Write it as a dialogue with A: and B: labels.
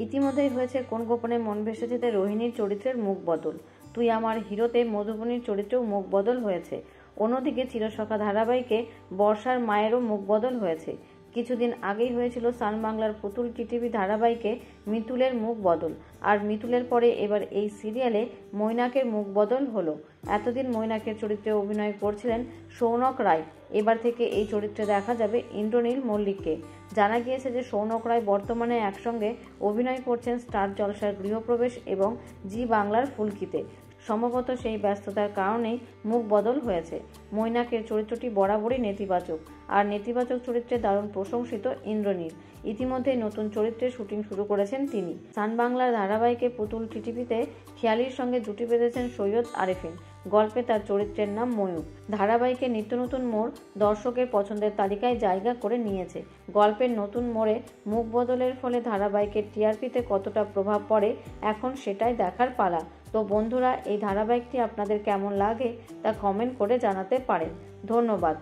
A: ইতিমধ্যেই হয়েছে কোন গোপনে মন ভেসেছে রোহিণীর চরিত্রের মুখ বদল। তুই আমার হিরোতে মধুবনীর চরিত্রেও মুখ বদল হয়েছে। অন্যদিকে চিরসখা ধারাবাহিকে বর্ষার মায়েরও মুখ বদল হয়েছে। কিছুদিন আগেই হয়েছিল সান বাংলার পুতুল টিটিভি ধারাবাহিকে মিতুলের মুখ বদল, আর মিতুলের পরে এবার এই সিরিয়ালে মৈনাকের মুখ বদল হলো। এতদিন মৈনাকের চরিত্রে অভিনয় করছিলেন শৌনক রায়, এবার থেকে এই চরিত্রে দেখা যাবে ইন্দ্রনীল মল্লিককে। জানা গিয়েছে যে শৌনক রায় বর্তমানে একসঙ্গে অভিনয় করছেন স্টার জলসার গৃহপ্রবেশ এবং জি বাংলার ফুলকিতে। সম্ভবত সেই ব্যস্ততার কারণেই মুখ বদল হয়েছে। মৈনাকের চরিত্রটি বরাবরই নেতিবাচক, আর নেতিবাচক চরিত্রে দারুণ প্রশংসিত ইন্দ্রনীল। ইতিমধ্যে নতুন চরিত্রে শুটিং শুরু করেছেন তিনি। সান বাংলার ধারাবাহিকে পুতুল টিটিভিতে খেয়ালির সঙ্গে জুটি বেঁধেছেন সৈয়দ আরেফিন। গল্পে তার চরিত্রের নাম ময়ূর। ধারাবাহিকে নিত্য নতুন মোড় দর্শকের পছন্দের তালিকায় জায়গা করে নিয়েছে। গল্পের নতুন মোড়ে মুখ বদলের ফলে ধারাবাহিকের টিআরপিতে কতটা প্রভাব পড়ে এখন সেটাই দেখার পালা। তো বন্ধুরা, এই ধারাবাহিকটি আপনাদের কেমন লাগে তা কমেন্ট করে জানাতে পারেন। ধন্যবাদ।